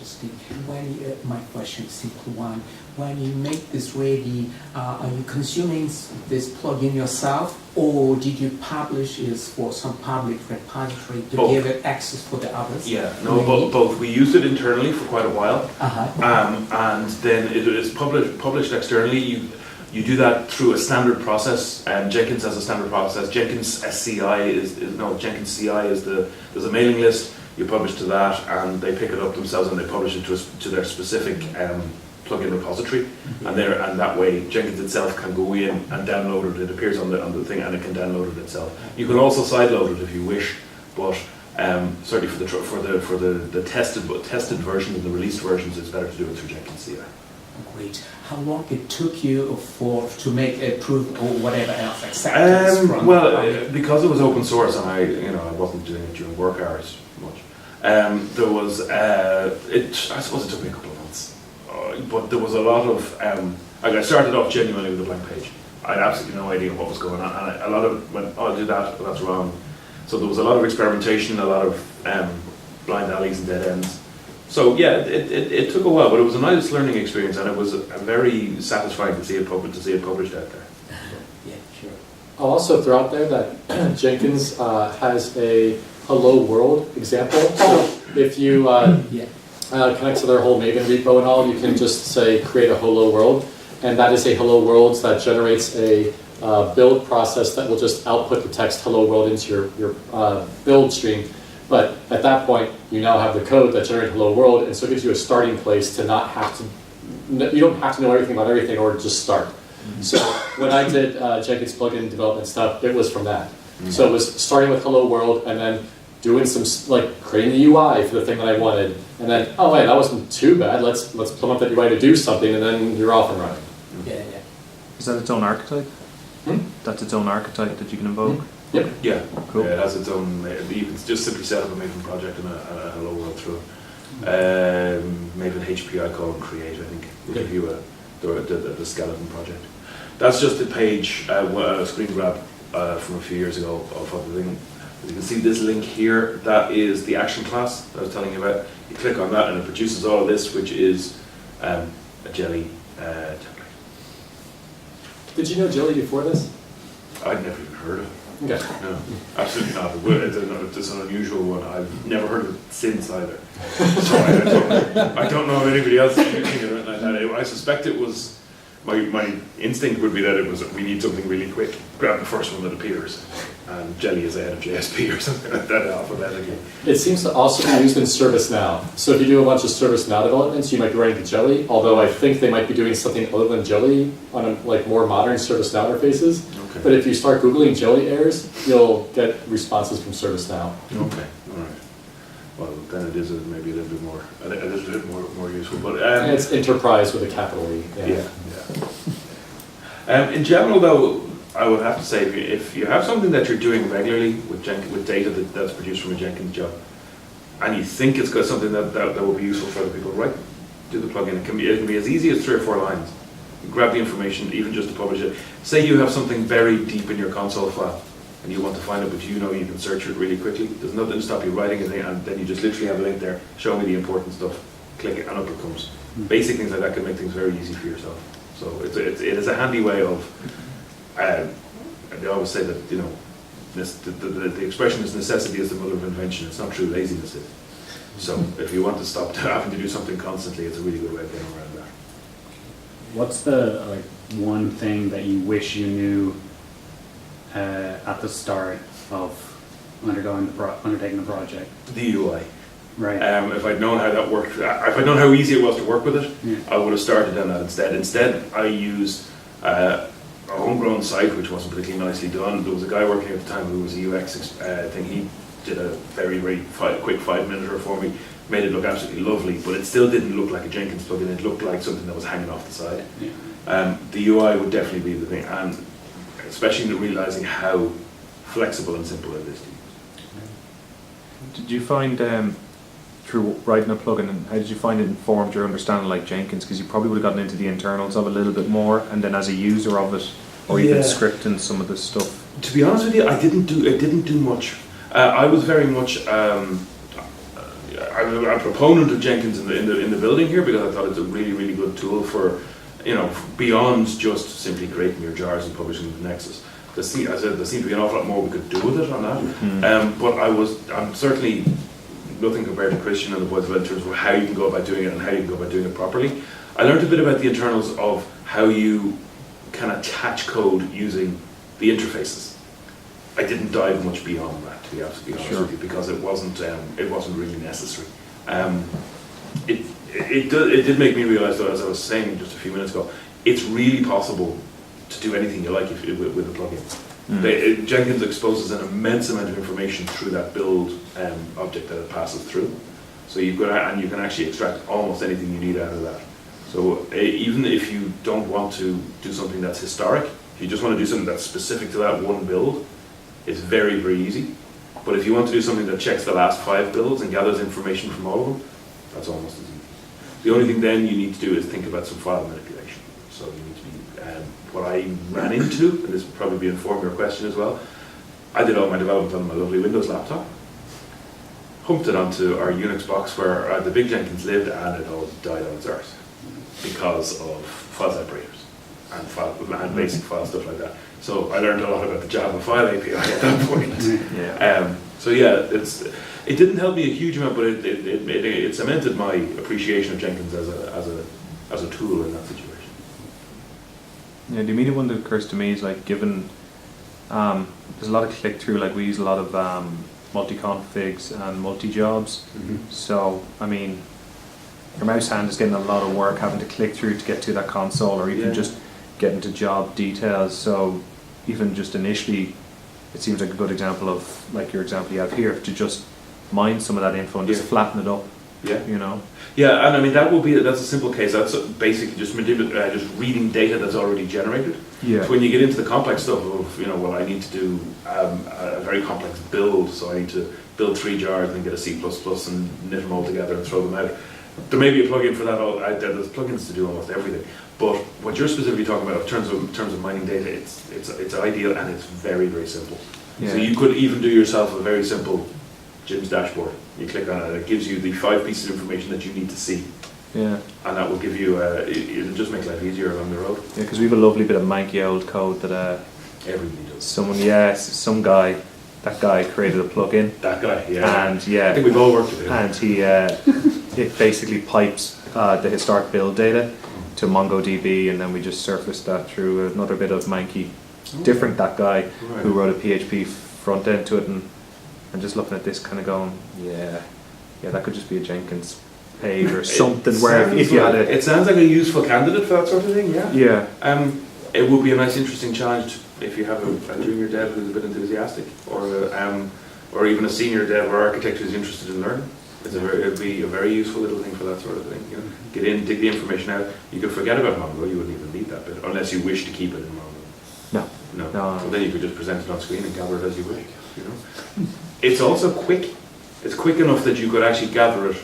interesting. My question is simple one. When you make this ready, are you consuming this plugin yourself, or did you publish it for some public repository to Both. give it access for the others? Yeah, no, both. We used it internally for quite a while, and then it is published externally. You do that through a standard process, and Jenkins has a standard process. Jenkins CI Jenkins CI is there's a mailing list. You publish to that, and they pick it up themselves, and they publish it to their specific plugin repository, and that way Jenkins itself can go in and download it. It appears on the thing, and it can download it itself. You can also sideload it if you wish, but certainly for the tested versions, the released versions, it's better to do it through Jenkins CI. Great. How long it took you to make a proof or whatever else acceptance from? Well, because it was open source, and I wasn't doing it during work hours much. There was I suppose it took me a couple of months, but there was a lot of I started off genuinely with a blank page. I had absolutely no idea what was going on, and a lot of went, oh, I'll do that, but that's wrong. So there was a lot of experimentation, a lot of blind alleys and dead ends. So yeah, it took a while, but it was a nice learning experience, and it was very satisfying to see it published out there. Yeah, sure. I'll also throw out there that Jenkins has a Hello World example. So if you connect to their whole Maven repo and all, you can just say create a Hello World, and that is a Hello World that generates a build process that will just output the text Hello World into your build stream. But at that point, you now have the code that generates Hello World, and so it gives you a starting place to not have to, you don't have to know everything about everything in order to just start. Mm-hmm. So when I did Jenkins plugin development stuff, it was from that. Mm-hmm. So it was starting with Hello World, and then doing some, like creating the UI for the thing that I wanted, and then, oh wait, that wasn't too bad, let's plumb up that UI to do something, and then you're off and running. Yeah, yeah. Is that its own archetype? That's its own archetype that you can invoke? Yep. Yeah, cool. Yeah, it has its own. You can just simply set up a Maven project and a Hello World through it. Maven HPI call and create, I think, will give you the skeleton project. That's just a page, a screen grab from a few years ago of the thing. You can see this link here. That is the action class that I was telling you about. You click on that, and it produces all of this, which is a Jelly template. Did you know Jelly before this? I'd never even heard of it. Okay. No, absolutely not. It's an unusual one. I've never heard of it since either. So I don't know if anybody else is using it like that. I suspect it was, my instinct would be that it was, we need something really quick. Grab the first one that appears. And Jelly is ahead of JSP or something like that alphabetically. It seems to also be used in ServiceNow. So if you do a bunch of ServiceNow developments, you might be running to Jelly, although I think they might be doing something other than Jelly on more modern ServiceNow interfaces. Okay. But if you start Googling Jelly errors, you'll get responses from ServiceNow. Okay, all right. Well, then it is maybe a little bit more, more useful. But and it's enterprise with a capital E. Yeah. In general, though, I would have to say, if you have something that you're doing regularly with data that's produced from a Jenkins job, and you think it's got something that will be useful for other people, right? Do the plugin. It can be as easy as 3 or 4 lines. You grab the information, even just to publish it. Say you have something buried deep in your console file, and you want to find it, but you know you can search it really quickly. There's nothing to stop you writing it, and then you just literally have a link there. Show me the important stuff. Click it, and up it comes. Basic things like that can make things very easy for yourself. So it is a handy way of. They always say that the expression is necessity is the mother of invention. It's not true laziness is. So if you want to stop having to do something constantly, it's a really good way of getting around that. What's the one thing that you wish you knew at the start of undertaking the project? The UI. Right. If I'd known how that worked, if I'd known how easy it was to work with it, I would have started on that instead. Instead, I used a homegrown site which wasn't particularly nicely done. There was a guy working at the time who was a UX thing. He did a very quick 5-minute for me, made it look absolutely lovely, but it still didn't look like a Jenkins plugin. It looked like something that was hanging off the side. Yeah. The UI would definitely be the thing, and especially realizing how flexible and simple it is to use. Did you find through writing a plugin, and how did you find it informed your understanding like Jenkins? Because you probably would have gotten into the internals of it a little bit more, and then as a user of it, or even scripting some of this stuff. To be honest with you, it didn't do much. I was very much. I I'm a proponent of Jenkins in the building here because I thought it's a really, really good tool for, beyond just simply creating your jars and publishing them to Nexus. As I said, there seemed to be an awful lot more we could do with it on that. But I'm certainly nothing compared to Christian and the boys in terms of how you can go about doing it and how you can go about doing it properly. I learned a bit about the internals of how you can attach code using the interfaces. I didn't dive much beyond that, to be absolutely honest with you, because it wasn't really necessary. It did make me realise, though, as I was saying just a few minutes ago, it's really possible to do anything you like with a plugin. Jenkins exposes an immense amount of information through that build object that it passes through. So you can actually extract almost anything you need out of that. So even if you don't want to do something that's historic, if you just want to do something that's specific to that one build, it's very, very easy. But if you want to do something that checks the last 5 builds and gathers information from all of them, that's almost as easy. The only thing then you need to do is think about some file manipulation. So you need to be, what I ran into, and this will probably inform your question as well, I did all my development on my lovely Windows laptop, humped it onto our Unix box where the big Jenkins lived, and it all died on its arse because of file separators and basic file stuff like that. So I learned a lot about the Java file API at that point. So yeah, it didn't help me a huge amount, but it cemented my appreciation of Jenkins as a tool in that situation. Yeah, the immediate one that occurs to me is like given there's a lot of click through. Like we use a lot of multi-configs and multi-jobs. So I mean, your mouse hand is getting a lot of work having to click through to get to that console, or even just get into job details. So even just initially, it seems like a good example of like your example you have here, to just mine some of that info and just flatten it up. Yeah, and I mean that's a simple case. That's basically just reading data that's already generated. So when you get into the complex stuff of I need to do a very complex build, so I need to build 3 jars and get a C++ and knit them all together and throw them out. There may be a plugin for that out there. There's plugins to do almost everything. But what you're specifically talking about in terms of mining data, it's ideal, and it's very, very simple. So you could even do yourself a very simple Jim's dashboard. You click on it, and it gives you the 5 pieces of information that you need to see. And that will give you, it'll just make life easier along the road. Yeah, because we have a lovely bit of manky old code that everybody does. Some guy, that guy created a plugin. That guy, and I think we've all worked with him. And he, it basically pipes the historic build data to MongoDB, and then we just surface that through another bit of manky. Different, that guy who wrote a PHP front end to it, and just looking at this kind of going, yeah, that could just be a Jenkins page or something where if you had a... It sounds like a useful candidate for that sort of thing, it would be a nice interesting challenge if you have a junior dev who's a bit enthusiastic, or even a senior dev or architect who's interested in learning. It'd be a very useful little thing for that sort of thing. Get in, dig the information out. You could forget about Mongo, you wouldn't even need that bit, unless you wish to keep it in Mongo. No. So then you could just present it on screen and gather it as you wish. It's also quick. It's quick enough that you could actually gather it.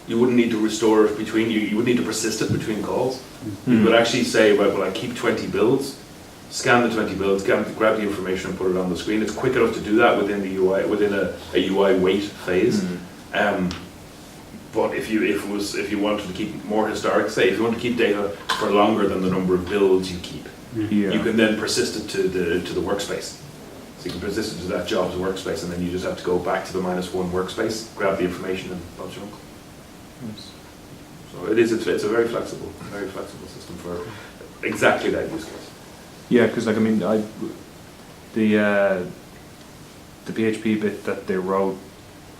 You wouldn't need to restore it between you. You wouldn't need to persist it between calls. You could actually say, well, I keep 20 builds, scan the 20 builds, grab the information and put it on the screen. It's quick enough to do that within the UI, within a UI wait phase. But if you wanted to keep more historic, say if you want to keep data for longer than the number of builds you keep, you can then persist it to the workspace. So you can persist it to that job's workspace, and then you just have to go back to the -1 workspace, grab the information, and bunch them. So it's a very flexible system for exactly that use case. Yeah, because like I mean, the PHP bit that they wrote,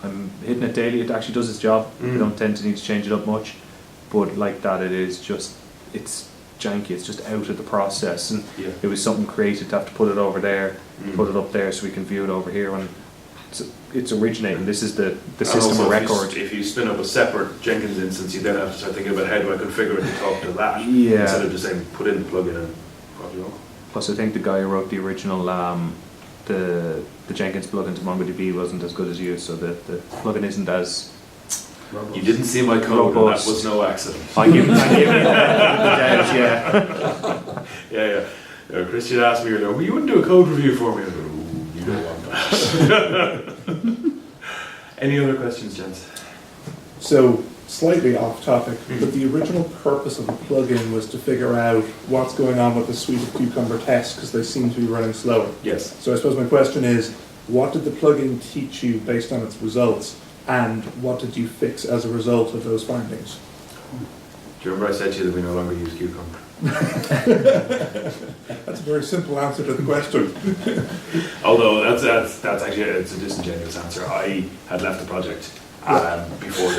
I'm hitting it daily. It actually does its job. I don't tend to need to change it up much, but like that, it's janky. It's just out of the process, and it was something created to have to put it over there, put it up there, so we can view it over here. And it's originating. This is the system of record. If you spin up a separate Jenkins instance, you then have to start thinking about how do I configure it to talk to that, instead of just saying put in the plugin and off you go. Plus, I think the guy who wrote the original the Jenkins plugin to MongoDB wasn't as good as you, so the plugin isn't as robust. You didn't see my code, and that was no accident. I give you that, yeah. Christian asked me earlier, well, you wouldn't do a code review for me? I go, ooh, you don't want that. Any other questions, gents? So, slightly off topic, but the original purpose of the plugin was to figure out what's going on with the suite of Cucumber tests because they seem to be running slower. Yes. So I suppose my question is, what did the plugin teach you based on its results, and what did you fix as a result of those findings? Do you remember I said to you that we no longer use Cucumber? That's a very simple answer to the question. Although that's actually it's a disingenuous answer. I had left the project before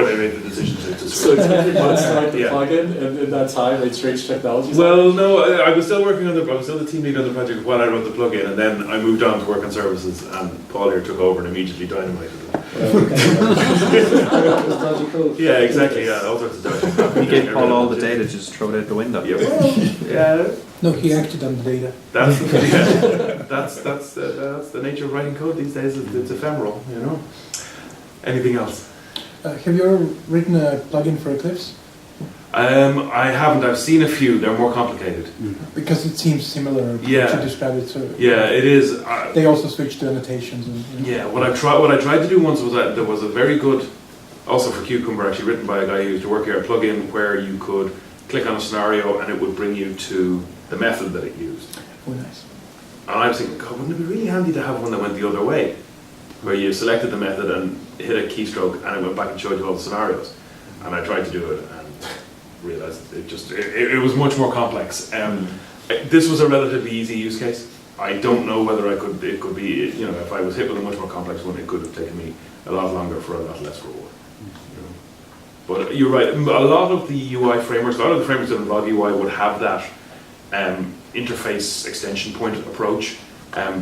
they made the decision to So switch. it's only months to write the Yeah. plugin, and in that time they changed technology. Well, no, I was still working on I was still the team lead on the project while I wrote the plugin, and then I moved on to work on services, and Paul here took over and immediately dynamited it. Yeah, exactly. Yeah, all sorts of stuff. You gave Paul all the data, just throw it out the window. Yeah, well, yeah. No, he acted on the data. That's that's the nature of writing code these days. It's ephemeral, you know. Anything else? Have you ever written a plugin for Eclipse? I haven't. I've seen a few. They're more complicated. Because it seems similar Yeah. to describe it. So Yeah, it is. they also switched to annotations. And, Yeah, what I tried to do once was that there was a very good, also for Cucumber, actually written by a guy who used to work here, a plugin where you could click on a scenario and it would bring you to the method that it used. Oh, nice. And I was thinking, God, wouldn't it be really handy to have one that went the other way, where you selected the method and hit a keystroke and it went back and showed you all the scenarios. And I tried to do it and realized it was much more complex. This was a relatively easy use case. I don't know whether it could be, you know, if I was hit with a much more complex one, it could have taken me a lot longer for a lot less reward. You know. But you're right, a lot of the UI frameworks, a lot of the frameworks that involve UI would have that interface extension point approach,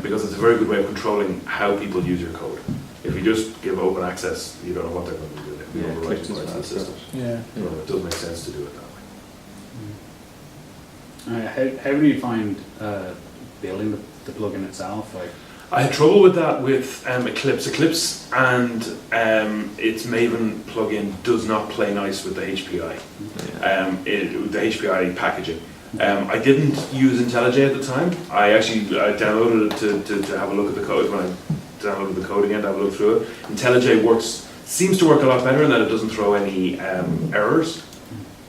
because it's a very good way of controlling how people use your code. If you just give open access, you don't know what they're going to do. You know, click overwriting parts of the system. Yeah. So it does make sense to do it that way. How do you find building the plugin itself? Like, I had trouble with that with Eclipse. Eclipse and its Maven plugin does not play nice with the HPI, the HPI packaging. I didn't use IntelliJ at the time. I downloaded it to have a look at the code when I downloaded the code again to have a look through it. IntelliJ seems to work a lot better in that it doesn't throw any errors.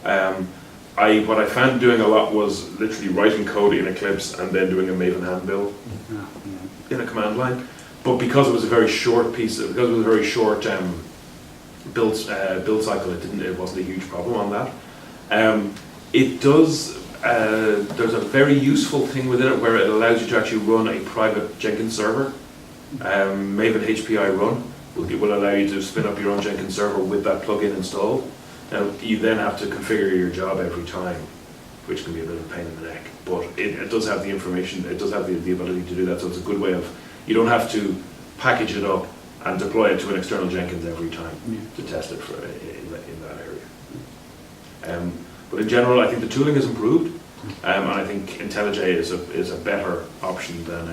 What I found doing a lot was literally writing code in Eclipse and then doing a Maven hand build in a command line. But because it was a very short build cycle, it wasn't a huge problem on that. It does. There's a very useful thing within it where it allows you to actually run a private Jenkins server. Maven HPI run will allow you to spin up your own Jenkins server with that plugin installed. Now, you then have to configure your job every time, which can be a bit of a pain in the neck. But it does have the information, it does have the ability to do that, so it's a good way of, you don't have to package it up and deploy it to an external Jenkins every time to test it in that area. But in general, I think the tooling has improved, and I think IntelliJ is a better option than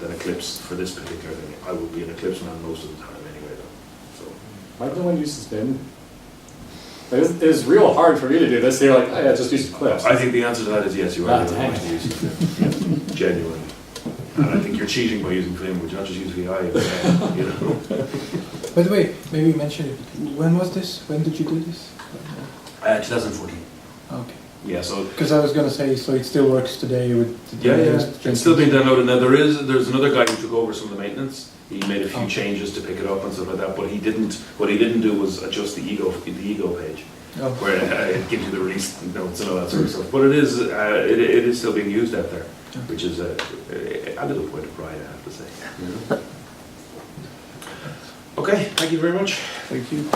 Eclipse for this particular thing. I would be an Eclipse man most of the time anyway, though. So. Why did no one use Spin? It's real hard for me to do this. You're like, oh yeah, just use Eclipse. I think the answer to that is yes, you are dang going to use it. Genuinely. And I think you're cheating by using Vim, would you not just use VI? You know? By the way, maybe you mentioned it. When was this? When did you do this? 2014. Okay. Yeah, so Because I was going to say, so it still works today with the it's still being downloaded. Now there's another guy who took over some of the maintenance. He made a few changes to pick it up and stuff like that, but he didn't. What he didn't do was adjust the ego page, where it gives you the release notes and all that sort of stuff. But it is still being used out there, which is a little point of pride, I have to say. You know? Okay, thank you very much. Thank you.